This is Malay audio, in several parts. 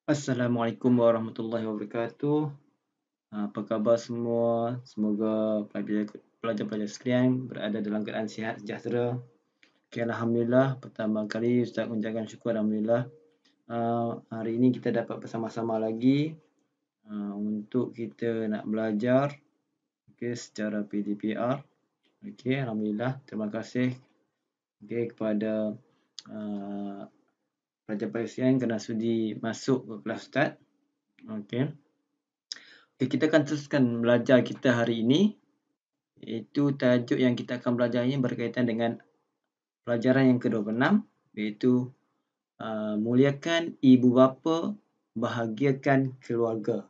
Assalamualaikum warahmatullahi wabarakatuh. Apa khabar semua? Semoga pelajar-pelajar sekalian berada dalam keadaan sihat sejahtera. Okay, Alhamdulillah, pertama kali Ustaz mengucapkan syukur Alhamdulillah. Hari ini kita dapat bersama-sama lagi untuk kita nak belajar secara PDPR. Alhamdulillah, terima kasih kepada pelajar-pelajar sekalian kerana sudi masuk ke kelas Ustaz. Kita akan teruskan belajar kita hari ini, iaitu tajuk yang kita akan belajar ini berkaitan dengan pelajaran yang ke-26, iaitu muliakan ibu bapa, bahagiakan keluarga.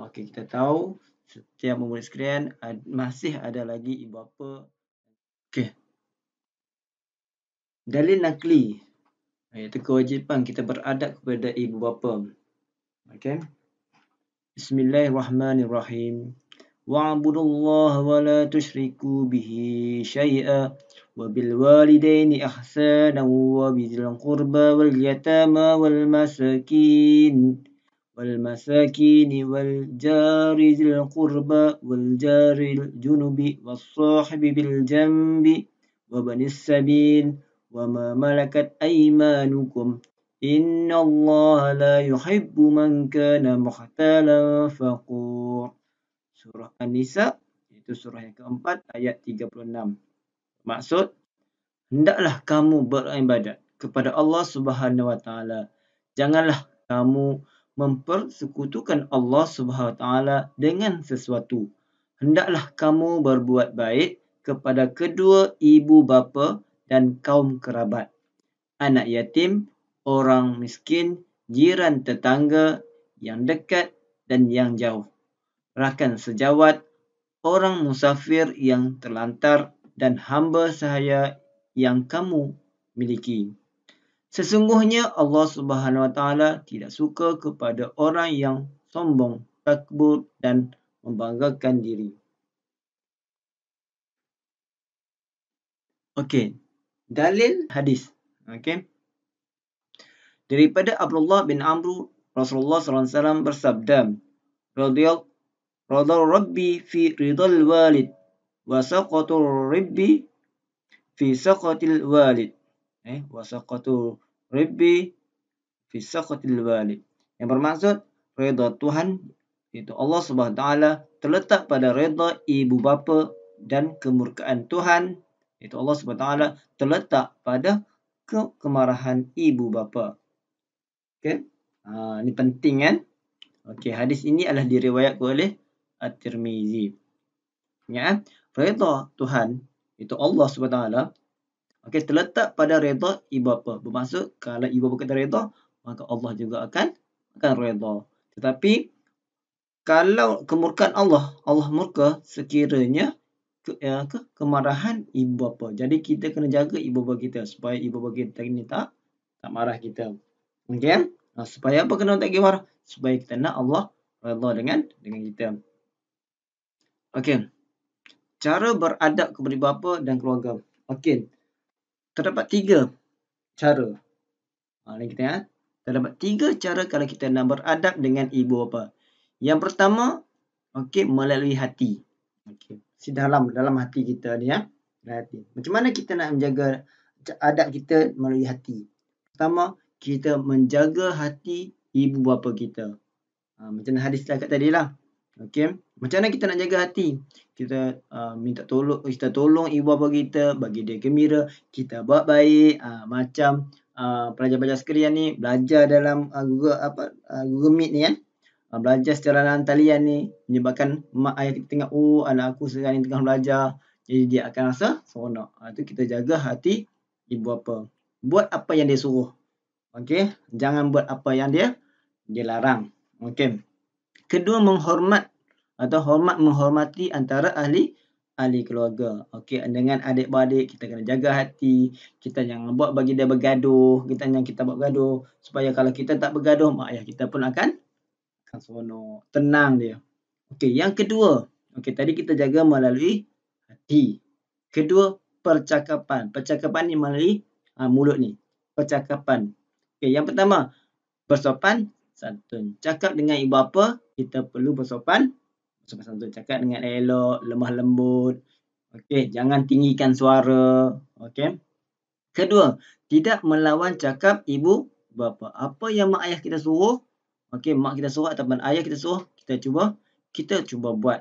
Kita tahu setiap murid sekalian masih ada lagi ibu bapa. Dalil nakli, iaitu kewajipan kita beradab kepada ibu bapa. Bismillahirrahmanirrahim. Wa'budu Allah wa la tusyriku bihi syai'a wa bil walidaini ihsanan wa bizil qurba wal yatama wal masakin wal jari zil qurba wal jaril junubi was sahibi bil janbi wa banis sabil wa ma malakat aymanukum. Inna Allah la yuhibbu man kana mukhtalan faqur. Surah An-Nisa, itu surah yang keempat, ayat 36. Maksud, hendaklah kamu beribadat kepada Allah Subhanahu Wa Taala. Janganlah kamu mempersekutukan Allah Subhanahu Wa Taala dengan sesuatu. Hendaklah kamu berbuat baik kepada kedua ibu bapa dan kaum kerabat, anak yatim, orang miskin, jiran tetangga yang dekat dan yang jauh, rakan sejawat, orang musafir yang terlantar, dan hamba sahaya yang kamu miliki. Sesungguhnya Allah Subhanahu Wa Taala tidak suka kepada orang yang sombong, takbur dan membanggakan diri. Dalil hadis. Daripada Abdullah bin Amr, Rasulullah SAW bersabda, Radha Rabbi fi ridal walid wa saqatul Rabbi fi saqatil walid. Wa saqatul Rabbi fi saqatil walid. Yang bermaksud, redha Tuhan, iaitu Allah SWT, terletak pada redha ibu bapa, dan kemurkaan Tuhan, iaitu Allah SWT, terletak pada kemarahan ibu bapa. Ini penting kan? Hadis ini adalah diriwayatkan oleh At-Tirmizi. Redha Tuhan, itu Allah SWT, terletak pada redha ibu bapa. Bermaksud, kalau ibu bapa kata redha, maka Allah juga akan redha. Tetapi, kalau kemurkaan Allah murka sekiranya kemarahan ibu bapa. Jadi, kita kena jaga ibu bapa kita supaya ibu bapa kita ini tak marah kita. Supaya apa kena tak marah? Supaya kita nak Allah redha dengan kita. Cara beradab kepada bapa dan keluarga. Terdapat 3 cara. Terdapat 3 cara kalau kita nak beradab dengan ibu bapa. Yang pertama, melalui hati. Dalam hati kita ni. Macam mana kita nak menjaga adab kita melalui hati? Pertama, kita menjaga hati ibu bapa kita. Macam hadis cakap tadi lah. Macam mana kita nak jaga hati? Kita kita tolong ibu bapa kita, bagi dia gembira, kita buat baik. Macam pelajar-pelajar sekalian ni belajar dalam Google Meet ni kan. Belajar secara dalam talian ni menyebabkan mak ayah kita tengok, anak aku sekarang ni tengah belajar, jadi dia akan rasa seronok. Itu kita jaga hati ibu bapa. Buat apa yang dia suruh. Jangan buat apa yang dia larang. Kedua, menghormati antara ahli keluarga. Dengan adik-beradik kita kena jaga hati. Kita jangan buat bagi dia bergaduh. Kita buat bergaduh supaya kalau kita tak bergaduh, mak ayah kita pun akan seronok, tenang dia. Yang kedua, tadi kita jaga melalui hati. Kedua, percakapan. Percakapan ni melalui mulut ni. Percakapan. Yang pertama, bersopan santun. Cakap dengan ibu bapa, kita perlu bersopan santun. Cakap dengan elok, lemah lembut. Okey, jangan tinggikan suara. Okey. Kedua, tidak melawan cakap ibu bapa. Apa yang mak ayah kita suruh, okey, mak kita suruh ataupun ayah kita suruh, kita cuba buat.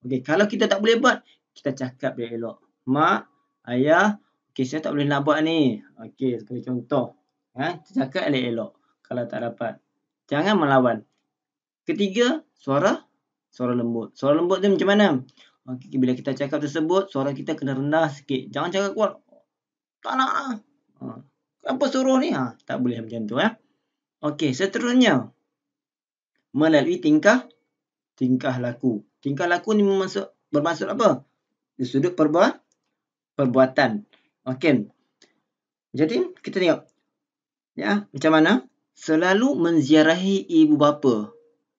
Okey, kalau kita tak boleh buat, kita cakap dia elok. Mak, ayah, okey, saya tak boleh nak buat ni. Okey, sebagai contoh. Cakap elok-elok kalau tak dapat. Jangan melawan. Ketiga, suara lembut. Suara lembut tu macam mana? Okey, bila kita cakap tersebut, suara kita kena rendah sikit. Jangan cakap kuat. Tak nak lah. Apa suruh ni? Tak boleh macam tu. Okey, seterusnya. Melalui tingkah laku. Tingkah laku ni bermaksud apa? Di sudut perbuatan. Okey. Jadi, kita tengok. Macam mana? Selalu menziarahi ibu bapa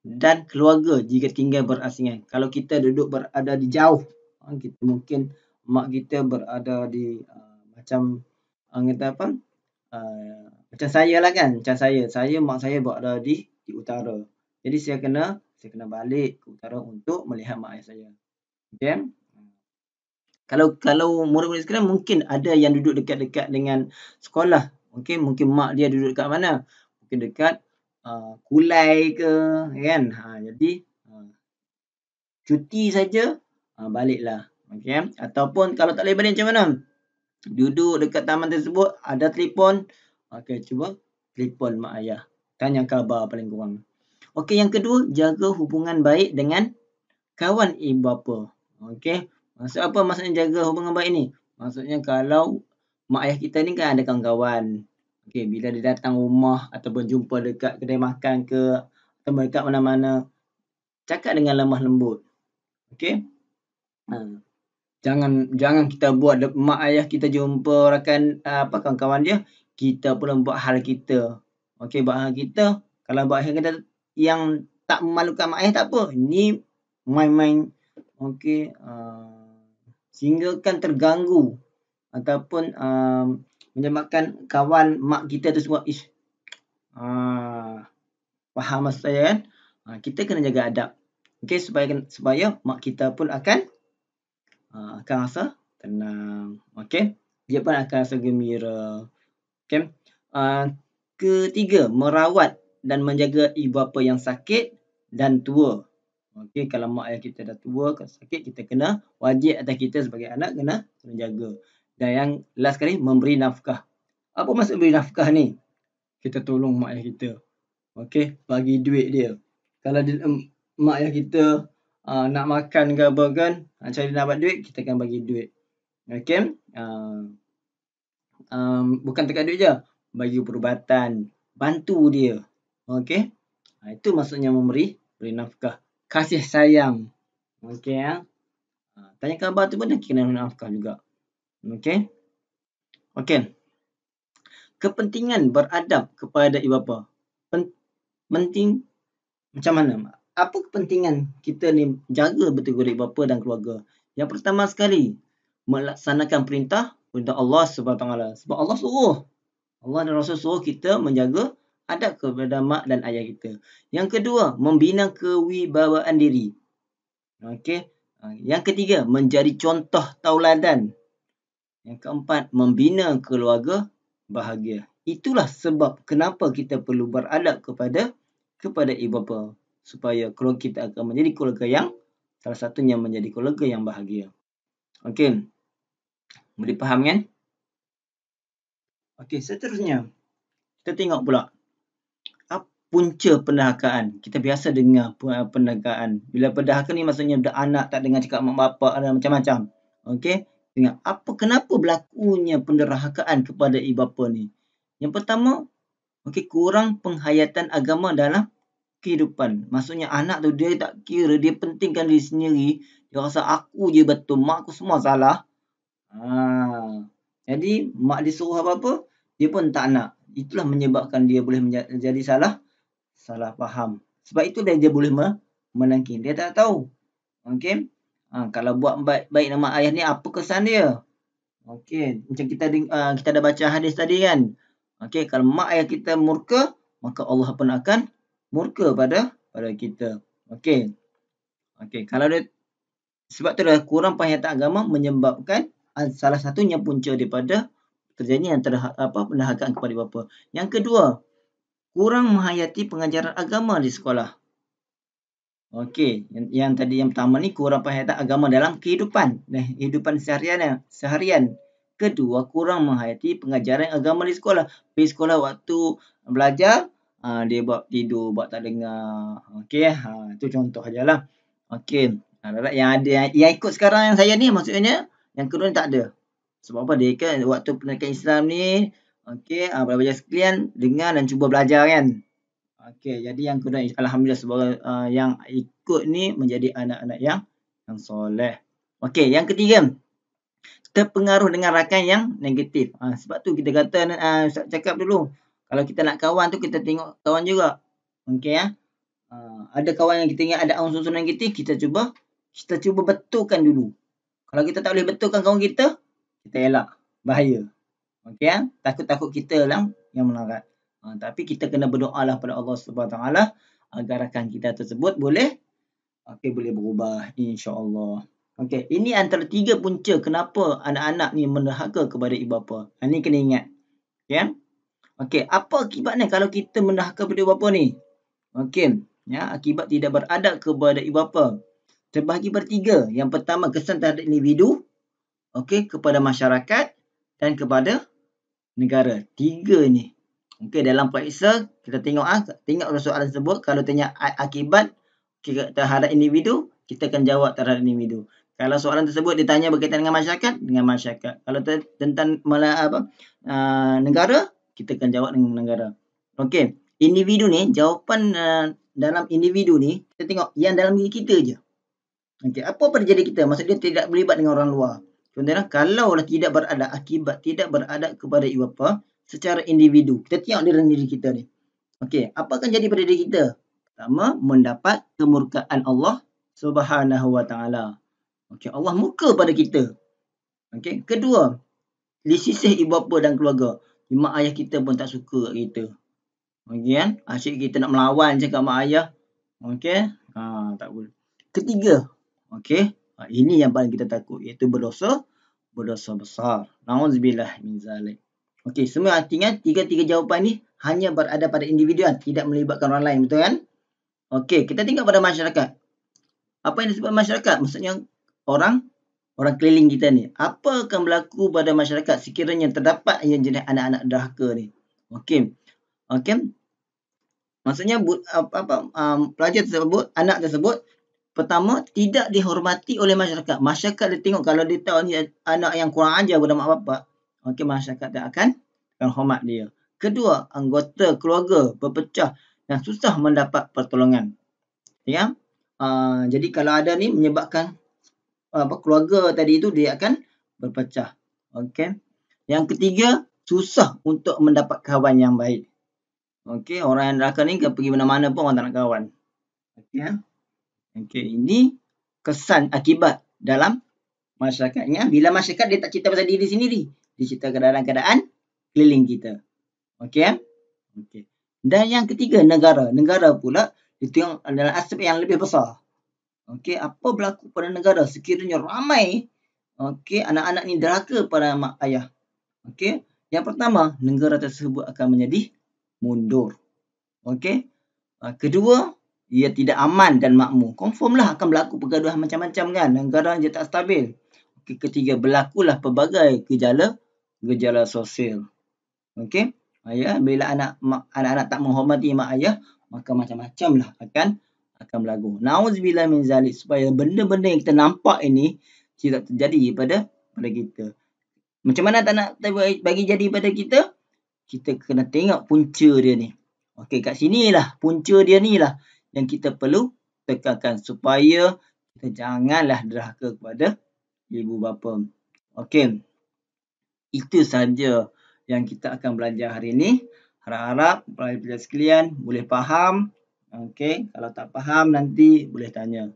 dan keluarga jika tinggal berasingan. Kalau kita duduk berada di jauh, kita mungkin mak kita berada di macam kata apa? Macam saya lah kan. Macam saya mak saya berada di utara. Jadi saya kena balik ke utara untuk melihat mak ayah saya. Okey. Kalau murid-murid sekarang mungkin ada yang duduk dekat-dekat dengan sekolah. Okey, mungkin mak dia duduk dekat mana? Mungkin dekat Kulai ke, kan? Jadi cuti saja baliklah. Okey, ataupun kalau tak boleh balik macam mana? Duduk dekat taman tersebut, ada telefon. Okey, cuba telefon mak ayah. Tanya khabar paling kurang. Okey, yang kedua, jaga hubungan baik dengan kawan ibu bapa. Okey, maksud apa maksudnya jaga hubungan baik ni? Maksudnya kalau mak ayah kita ni kan ada kawan-kawan. Okey, bila dia datang rumah ataupun jumpa dekat kedai makan ke atau dekat mana-mana, cakap dengan lemah lembut. Okey? Jangan kita buat mak ayah kita jumpa rakan kawan-kawan dia, kita pula buat hal kita. Okey, buat hal kita. Kalau buat hal kita yang tak memalukan mak ayah tak apa. Ni main-main okey, sehingga kan terganggu ataupun menyebabkan kawan mak kita tu semua faham maksud saya kan? Kita kena jaga adab. Okey, supaya mak kita pun akan rasa tenang. Okey, dia pun akan rasa gembira. Okey. Ketiga, merawat dan menjaga ibu bapa yang sakit dan tua. Okey, kalau mak ayah kita dah tua, kalau sakit, kita kena wajib atas kita sebagai anak kena jaga. Dan yang last sekali, memberi nafkah. Apa maksud beri nafkah ni? Kita tolong mak ayah kita. Okey, bagi duit dia. Kalau mak ayah kita nak makan ke apa kan, cari nak dapat duit, kita akan bagi duit. Okey. Bukan dekat duit je, bagi perubatan, bantu dia. Okey. Itu maksudnya beri nafkah. Kasih sayang. Okey. Tanya khabar tu pun kena nafkah juga. Okey. Okey. Kepentingan beradab kepada ibu bapa. Penting macam mana? Apa kepentingan kita ni jaga betul kepada ibu bapa dan keluarga? Yang pertama sekali, melaksanakan perintah Allah SWT. Sebab Allah suruh. Allah dan Rasul suruh kita menjaga adab kepada mak dan ayah kita. Yang kedua, membina kewibawaan diri. Okey. Yang ketiga, menjadi contoh tauladan. Yang keempat, membina keluarga bahagia. Itulah sebab kenapa kita perlu beradab kepada ibu bapa, supaya keluarga kita akan menjadi keluarga yang salah satunya menjadi keluarga yang bahagia. Okey. Boleh faham kan? Okey, seterusnya kita tengok pula punca penderhakaan. Kita biasa dengar penderhakaan. Bila penderhaka ni maksudnya anak tak dengar cakap mak bapak, ada macam-macam. Okey. Tengok kenapa berlakunya penderhakaan kepada ibu bapa ni. Yang pertama, kurang penghayatan agama dalam kehidupan. Maksudnya anak tu dia tak kira, dia pentingkan diri sendiri. Dia rasa aku je betul, mak aku semua salah. Jadi mak dia suruh apa-apa, dia pun tak nak. Itulah menyebabkan dia boleh menjadi salah faham. Sebab itu dia boleh menangking. Dia tak tahu. Okey. Kalau buat baik nama ayah ni, apa kesan dia? Okey. Macam kita dah baca hadis tadi kan. Okey. Kalau mak ayah kita murka, maka Allah pun akan murka pada kita. Okey. Kalau dia sebab tu dah kurang penghayatan agama menyebabkan salah satunya punca daripada terjadinya pendahakaan kepada ibu bapa. Yang kedua, kurang menghayati pengajaran agama di sekolah. Okey, yang tadi yang pertama ni kurang penghayatan agama dalam kehidupan seharian. Kedua, kurang menghayati pengajaran agama di sekolah. Pergi sekolah waktu belajar, dia buat tidur, buat tak dengar. Okey, itu contoh sajalah. Okey, yang ada yang ikut sekarang yang saya ni maksudnya yang kedua ni tak ada. Sebab apa? Dia kan waktu pendidikan Islam ni, okey, belajar sekalian dengar dan cuba belajar kan. Okey, jadi yang kedua alhamdulillah sebagai yang ikut ni menjadi anak-anak yang soleh. Okey, yang ketiga, terpengaruh dengan rakan yang negatif. Sebab tu kita kata Ustaz cakap dulu, kalau kita nak kawan tu kita tengok kawan juga. Okey ada kawan yang kita ingat ada unsur-unsur negatif, kita cuba betulkan dulu. Kalau kita tak boleh betulkan kawan kita elak. Bahaya. Okey takut-takut kita lah yang melarat. Tapi kita kena berdoalah pada Allah SWT agar rakan kita tersebut boleh berubah insya-Allah. Okey, ini antara 3 punca kenapa anak-anak ni mendahaka kepada ibu bapa. Ini kena ingat. Okey, apa akibatnya kalau kita mendahaka kepada ibu bapa ni? Okey, akibat tidak beradab kepada ibu bapa. Terbahagi bertiga. Yang pertama, kesan terhadap individu, kepada masyarakat dan kepada negara. 3 ni. Okey, dalam periksa kita tengok soalan tersebut, kalau tanya akibat terhadap individu, kita akan jawab terhadap individu. Kalau soalan tersebut ditanya berkaitan dengan masyarakat. Kalau tentang negara, kita akan jawab dengan negara. Okey, individu ni, jawapan dalam individu ni, kita tengok yang dalam diri kita je. Okey, apa pada diri kita? Maksudnya tidak berlibat dengan orang luar. Contohnya, kalau tidak beradab, akibat tidak beradab kepada ibu bapa secara individu. Kita tengok dalam diri kita ni. Okey, apa akan jadi pada diri kita? Pertama, mendapat kemurkaan Allah Subhanahu wa taala. Okey, Allah murka pada kita. Okey, kedua, di sisi ibu bapa dan keluarga, mak ayah kita pun tak suka kat kita. Okey kan? Asyik kita nak melawan je kat mak ayah. Okey? Tak boleh. Ketiga, okey, ini yang paling kita takut, iaitu berdosa besar. Nauzubillah min zalik. Okey, semua artinya tiga jawapan ni hanya berada pada individu, tidak melibatkan orang lain, betul kan? Okey, kita tengok pada masyarakat. Apa yang disebut masyarakat? Maksudnya orang keliling kita ni. Apa akan berlaku pada masyarakat sekiranya terdapat yang jenis anak-anak derhaka ni? Okey. Maksudnya pelajar tersebut, anak tersebut, pertama tidak dihormati oleh masyarakat. Masyarakat dia tengok kalau dia tahu ni anak yang kurang ajar kepada mak bapak, okey, masyarakat dia akan hormat dia. Kedua, anggota keluarga berpecah dan susah mendapat pertolongan. Jadi kalau ada ni menyebabkan keluarga tadi itu dia akan berpecah. Okey. Yang ketiga, susah untuk mendapat kawan yang baik. Okey, orang yang derhaka ni pergi mana-mana pun orang tak nak kawan. Okey, ini kesan akibat dalam masyarakatnya. Bila masyarakat dia tak cerita pasal diri sendiri, dia cerita dalam keadaan keliling kita. Okey. Dan yang ketiga, negara. Negara pula dia tengok dalam aspek yang lebih besar. Okey, apa berlaku pada negara sekiranya ramai anak-anak ni derhaka pada mak ayah. Okey, yang pertama, negara tersebut akan menjadi mundur. Okey. Kedua, ia tidak aman dan makmur. Confirm lah akan berlaku pergaduhan macam-macam kan. Negara je tak stabil. Okey, ketiga, berlakulah pelbagai gejala sosial. Okey. Bila anak-anak tak menghormati mak ayah, maka macam-macam lah akan berlaku. Nauzubillah min zalik, supaya benda-benda yang kita nampak ini tidak terjadi pada kita. Macam mana tak nak bagi jadi pada kita? Kita kena tengok punca dia ni. Okey, kat sinilah punca dia ni lah yang kita perlu tekankan supaya kita janganlah derhaka kepada ibu bapa. Okey. Itu saja yang kita akan belajar hari ini. Harap-harap pelajar sekalian boleh faham. Okey, kalau tak faham nanti boleh tanya.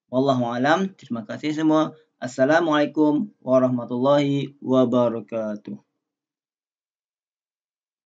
Wallahualam. Terima kasih semua. Assalamualaikum warahmatullahi wabarakatuh.